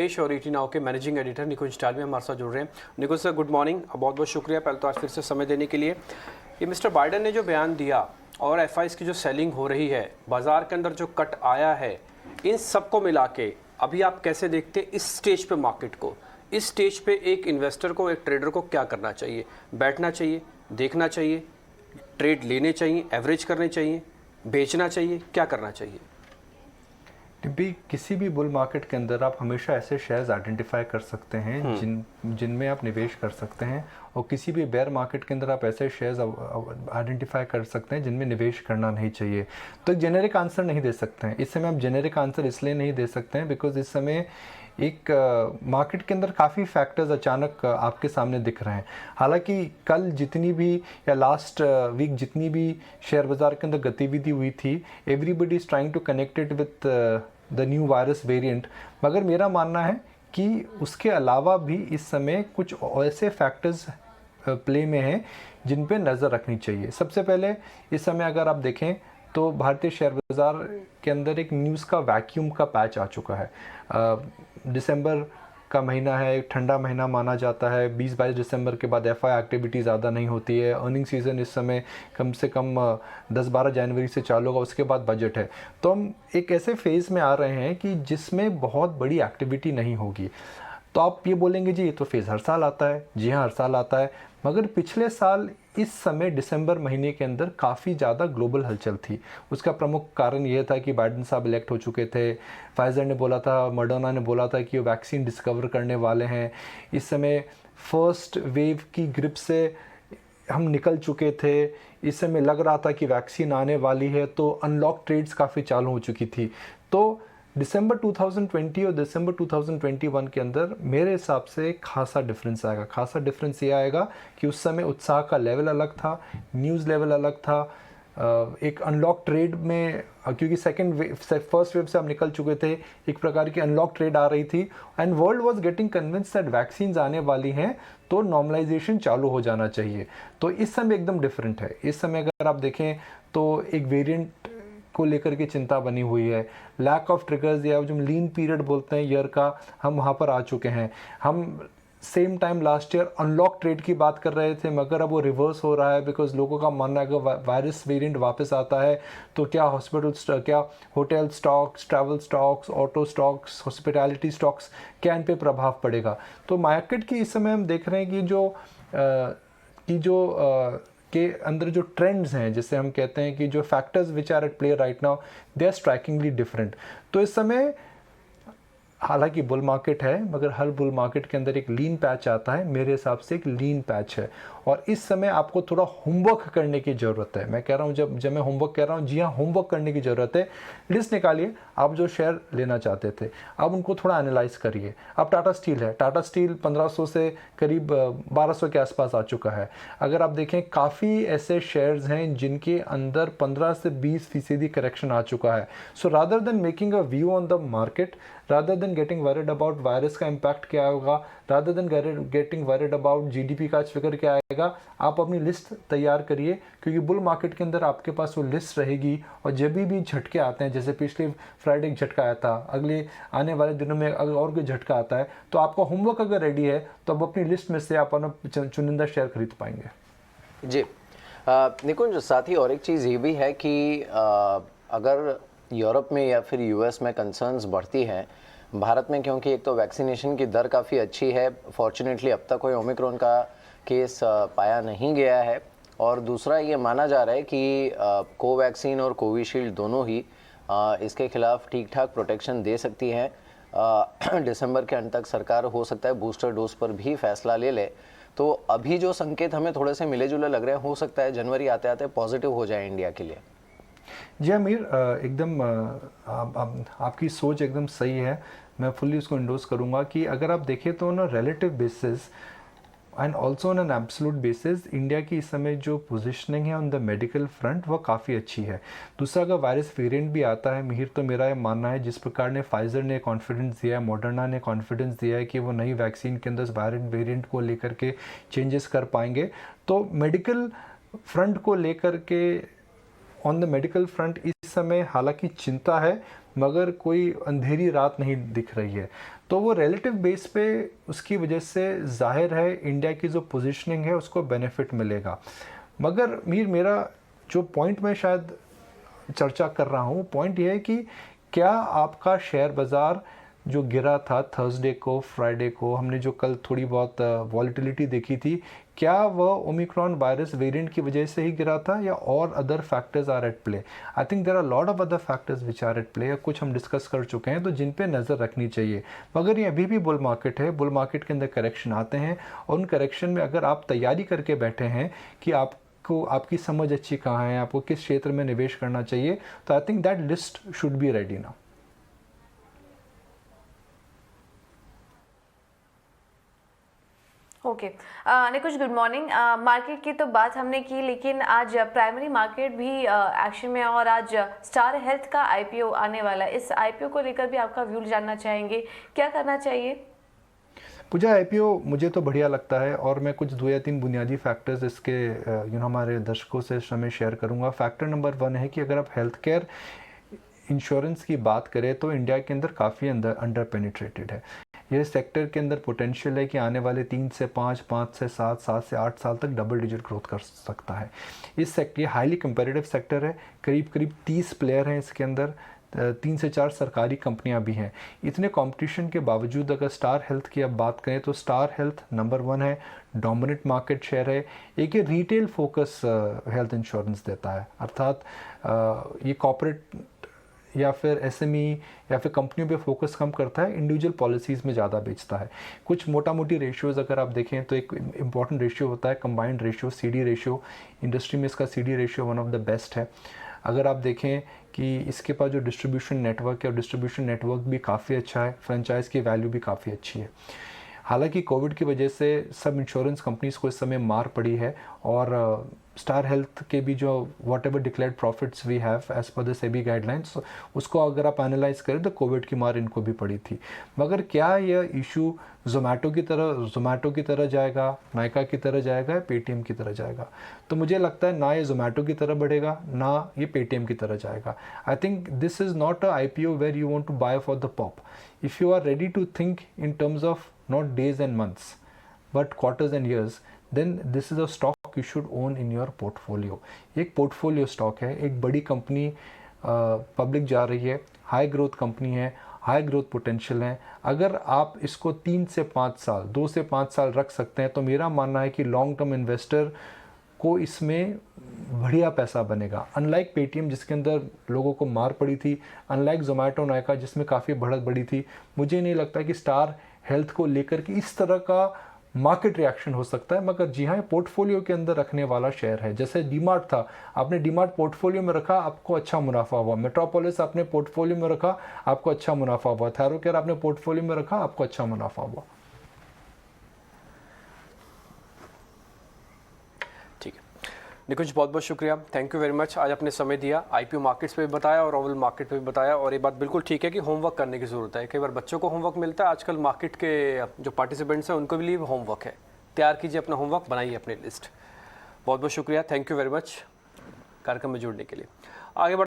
देश और ET now के मैनेजिंग एडिटर निकुंज टालवी हमारे साथ जुड़ रहे हैं। निकुंज सर, गुड मॉर्निंग, बहुत बहुत शुक्रिया पहले तो आज फिर से समय देने के लिए। ये मिस्टर बाइडेन ने जो बयान दिया और एफआईएस की जो सेलिंग हो रही है, बाजार के अंदर जो कट आया है, इन सबको मिला के अभी आप कैसे देखते हैं इस स्टेज पे मार्केट को? इस स्टेज पे एक इन्वेस्टर को, एक ट्रेडर को क्या करना चाहिए? बैठना चाहिए, देखना चाहिए, ट्रेड लेने चाहिए, एवरेज करने चाहिए, बेचना चाहिए, क्या करना चाहिए? भी किसी भी बुल मार्केट के अंदर आप हमेशा ऐसे शेयर्स आइडेंटिफाई कर सकते हैं जिनमें आप निवेश कर सकते हैं, और किसी भी बेयर मार्केट के अंदर आप ऐसे शेयर्स आइडेंटिफाई कर सकते हैं जिनमें निवेश करना नहीं चाहिए। तो एक जेनेरिक आंसर नहीं दे सकते हैं इस समय। आप जेनेरिक आंसर इसलिए नहीं दे सकते हैं बिकॉज इस समय एक मार्केट के अंदर काफ़ी फैक्टर्स अचानक आपके सामने दिख रहे हैं। हालांकि कल जितनी भी या लास्ट वीक जितनी भी शेयर बाज़ार के अंदर गतिविधि हुई थी, everybody is trying to connect it with the new virus variant, मगर मेरा मानना है कि उसके अलावा भी इस समय कुछ ऐसे फैक्टर्स प्ले में हैं जिन पे नज़र रखनी चाहिए। सबसे पहले इस समय अगर आप देखें तो भारतीय शेयर बाज़ार के अंदर एक न्यूज़ का वैक्यूम का पैच आ चुका है। दिसंबर का महीना है, एक ठंडा महीना माना जाता है। 20-22 दिसंबर के बाद एफआई एक्टिविटी ज़्यादा नहीं होती है। अर्निंग सीज़न इस समय कम से कम 10-12 जनवरी से चालू होगा, उसके बाद बजट है। तो हम एक ऐसे फेज़ में आ रहे हैं कि जिसमें बहुत बड़ी एक्टिविटी नहीं होगी। तो आप ये बोलेंगे जी ये तो फेज़ हर साल आता है। जी हाँ, हर साल आता है, मगर पिछले साल इस समय दिसंबर महीने के अंदर काफ़ी ज़्यादा ग्लोबल हलचल थी। उसका प्रमुख कारण ये था कि बाइडेन साहब इलेक्ट हो चुके थे। फाइजर ने बोला था, मॉडर्ना ने बोला था कि वो वैक्सीन डिस्कवर करने वाले हैं। इस समय फर्स्ट वेव की ग्रिप से हम निकल चुके थे। इस समय लग रहा था कि वैक्सीन आने वाली है, तो अनलॉक ट्रेड्स काफ़ी चालू हो चुकी थी। तो दिसंबर 2020 और दिसंबर 2021 के अंदर मेरे हिसाब से खासा डिफरेंस आएगा। खासा डिफरेंस ये आएगा कि उस समय उत्साह का लेवल अलग था, न्यूज़ लेवल अलग था। एक अनलॉक ट्रेड में, क्योंकि फर्स्ट वेव से हम निकल चुके थे, एक प्रकार की अनलॉक ट्रेड आ रही थी and world was getting convinced that vaccines आने वाली हैं, तो नॉर्मलाइजेशन चालू हो जाना चाहिए। तो इस समय एकदम डिफरेंट है। इस समय अगर आप देखें तो एक वेरिएंट को लेकर के चिंता बनी हुई है। लैक ऑफ ट्रिगर्स या जो लीन पीरियड बोलते हैं ईयर का, हम वहाँ पर आ चुके हैं। हम same time last year unlock trade की बात कर रहे थे, मगर अब वो रिवर्स हो रहा है बिकॉज लोगों का मानना है कि वायरस वेरिएंट वापस आता है तो क्या क्या hotel stocks, travel stocks, auto stocks, hospitality stocks, क्या इन पे प्रभाव पड़ेगा। तो मार्केट की इस समय हम देख रहे हैं कि जो के अंदर जो ट्रेंड्स हैं, जिसे हम कहते हैं कि जो factors which are at play right now, they are strikingly different. तो इस समय हालांकि बुल मार्केट है, मगर हर बुल मार्केट के अंदर एक लीन पैच आता है। मेरे हिसाब से एक लीन पैच है, और इस समय आपको थोड़ा होमवर्क करने की ज़रूरत है। मैं कह रहा हूँ, जब मैं होमवर्क कह रहा हूँ, जी हाँ, होमवर्क करने की ज़रूरत है। लिस्ट निकालिए, आप जो शेयर लेना चाहते थे, आप उनको थोड़ा एनालाइज करिए। अब टाटा स्टील है, टाटा स्टील 1500 से करीब 1200 के आसपास आ चुका है। अगर आप देखें, काफ़ी ऐसे शेयर्स हैं जिनके अंदर 15 से 20% करेक्शन आ चुका है। So rather than making a view on the market, rather than getting worried about virus का इम्पैक्ट क्या होगा, rather than getting worried about GDP का फिगर क्या आएगा, आप अपनी लिस्ट तैयार करिए। क्योंकि बुल मार्केट के अंदर आपके पास वो लिस्ट रहेगी, और जब भी झटके आते हैं, जैसे पिछले फ्राइडे एक झटका आया था, अगले आने वाले दिनों में अगर और कोई झटका आता है, तो आपका होमवर्क अगर रेडी है तो आप अपनी लिस्ट में से आप अपना चुनिंदा शेयर खरीद पाएंगे। जी निकुंज, साथ ही और एक चीज़ ये भी है कि अगर यूरोप में या फिर यूएस में कंसर्न्स बढ़ती हैं, भारत में क्योंकि एक तो वैक्सीनेशन की दर काफ़ी अच्छी है, फॉर्चुनेटली अब तक कोई ओमिक्रॉन का केस पाया नहीं गया है, और दूसरा ये माना जा रहा है कि कोवैक्सीन और कोविशील्ड दोनों ही इसके खिलाफ ठीक ठाक प्रोटेक्शन दे सकती हैं। दिसंबर के अंत तक सरकार हो सकता है बूस्टर डोज पर भी फैसला ले ले। तो अभी जो संकेत हमें थोड़े से मिले जुले लग रहे हैं, हो सकता है जनवरी आते आते पॉजिटिव हो जाए इंडिया के लिए। जी अमीर, एकदम आपकी सोच एकदम सही है। मैं फुल्ली उसको इंडोर्स करूँगा कि अगर आप देखें तो ना relative basis and also on an absolute basis, India की इस समय जो पोजीशनिंग है ऑन द मेडिकल फ्रंट वो काफ़ी अच्छी है। दूसरा, अगर वायरस वेरिएंट भी आता है मिहिर, तो मेरा ये मानना है जिस प्रकार ने फाइजर ने कॉन्फिडेंस दिया है, मॉडर्ना ने कॉन्फिडेंस दिया है कि वो नई वैक्सीन के अंदर वायरस वेरिएंट को लेकर के चेंजेस कर पाएंगे, तो मेडिकल फ्रंट को लेकर के ऑन द मेडिकल फ्रंट इस समय हालांकि चिंता है, मगर कोई अंधेरी रात नहीं दिख रही है। तो वो रिलेटिव बेस पे उसकी वजह से जाहिर है इंडिया की जो पोजीशनिंग है उसको बेनिफिट मिलेगा। मगर मीर, मेरा जो पॉइंट मैं शायद चर्चा कर रहा हूँ, पॉइंट ये है कि क्या आपका शेयर बाज़ार जो गिरा था थर्सडे को, फ्राइडे को, हमने जो कल थोड़ी बहुत वॉलेटिलिटी देखी थी, क्या वह ओमिक्रॉन वायरस वेरिएंट की वजह से ही गिरा था या और other factors are at play? I think there are lot of other factors which are at play, कुछ हम डिस्कस कर चुके हैं तो जिन पे नज़र रखनी चाहिए। मगर ये अभी भी बुल मार्केट है, बुल मार्केट के अंदर करेक्शन आते हैं और उन करेक्शन में अगर आप तैयारी करके बैठे हैं कि आपको आपकी समझ अच्छी कहाँ है, आपको किस क्षेत्र में निवेश करना चाहिए, तो I think that list should be ready now. Okay Nikunj, good morning. Market की तो बात हमने की, लेकिन आज प्राइमरी मार्केट भी एक्शन में है और आज स्टार हेल्थ का आईपीओ आने वाला है। इस आईपीओ को लेकर भी आपका व्यू जानना चाहेंगे, क्या करना चाहिए? पूजा आईपीओ मुझे तो बढ़िया लगता है और मैं कुछ 2 या 3 बुनियादी फैक्टर्स इसके हमारे दर्शकों से समय शेयर करूंगा। फैक्टर नंबर 1 है कि अगर आप हेल्थ केयर इंश्योरेंस की बात करें तो इंडिया के अंदर काफ़ी अंडर पेनिट्रेटेड है। यह सेक्टर के अंदर पोटेंशियल है कि आने वाले 3 से 5, 5 से 7, 7 से 8 साल तक डबल डिजिट ग्रोथ कर सकता है। इस सेक्टर, ये हाईली कंपेटिटिव सेक्टर है, करीब 30 प्लेयर हैं इसके अंदर, 3 से 4 सरकारी कंपनियां भी हैं। इतने कंपटीशन के बावजूद अगर स्टार हेल्थ की अब बात करें तो स्टार हेल्थ नंबर 1 है, डोमिनेंट मार्केट शेयर है। एक ये रिटेल फोकस हेल्थ इंश्योरेंस देता है, अर्थात ये कॉर्पोरेट या फिर एसएमई या फिर कंपनियों पे फोकस कम करता है, इंडिविजुअल पॉलिसीज़ में ज़्यादा बेचता है। कुछ मोटा मोटी रेशियोज़ अगर आप देखें तो एक इम्पॉर्टेंट रेशियो होता है combined ratio, CD ratio. Industry में इसका CD ratio one of the best है। अगर आप देखें कि इसके पास जो डिस्ट्रीब्यूशन नेटवर्क है और डिस्ट्रीब्यूशन नेटवर्क भी काफ़ी अच्छा है, फ्रेंचाइज की वैल्यू भी काफ़ी अच्छी है। हालांकि कोविड की वजह से सब इंश्योरेंस कंपनीज को इस समय मार पड़ी है और स्टार हेल्थ के भी जो whatever declared profits we have as per the SEBI guidelines, उसको अगर आप एनालाइज करें तो कोविड की मार इनको भी पड़ी थी। मगर क्या यह इशू जोमेटो की तरह जाएगा, नायका की तरह जाएगा या पेटीएम की तरह जाएगा? तो मुझे लगता है ना ये जोमेटो की तरह बढ़ेगा ना ये पेटीएम की तरह जाएगा। I think this is not a IPO where you want to buy for the pop. If you are ready to think in terms of not days and months but quarters and years, then this is a stock you should own in your portfolio। एक portfolio stock है, एक बड़ी company public जा रही है, high growth company है, high growth potential है। अगर आप इसको 3 से 5 साल 2 से 5 साल रख सकते हैं तो मेरा मानना है कि लॉन्ग टर्म इन्वेस्टर को इसमें बढ़िया पैसा बनेगा। अनलाइक पेटीएम जिसके अंदर लोगों को मार पड़ी थी, अनलाइक जोमेटो नायका जिसमें काफ़ी बढ़त बढ़ी थी, मुझे नहीं लगता कि स्टार हेल्थ को लेकर के इस तरह का मार्केट रिएक्शन हो सकता है। मगर जी हाँ, पोर्टफोलियो के अंदर रखने वाला शेयर है। जैसे डीमार्ट था, आपने डीमार्ट पोर्टफोलियो में रखा, आपको अच्छा मुनाफा हुआ। मेट्रोपोलिस आपने पोर्टफोलियो में रखा, आपको अच्छा मुनाफा हुआ। थैरोकेयर आपने पोर्टफोलियो में रखा, आपको अच्छा मुनाफा हुआ। ठीक है निकुंज, बहुत बहुत शुक्रिया, थैंक यू वेरी मच। आज आपने समय दिया, आईपीओ मार्केट्स पे भी बताया और ओवल मार्केट पे भी बताया। और ये बात बिल्कुल ठीक है कि होमवर्क करने की ज़रूरत है। कई बार बच्चों को होमवर्क मिलता है, आजकल मार्केट के जो पार्टिसिपेंट्स हैं उनको भी लिए होमवर्क है। तैयार कीजिए अपना होमवर्क, बनाइए अपनी लिस्ट। बहुत बहुत शुक्रिया, थैंक यू वेरी मच कार्यक्रम में जुड़ने के लिए। आगे बढ़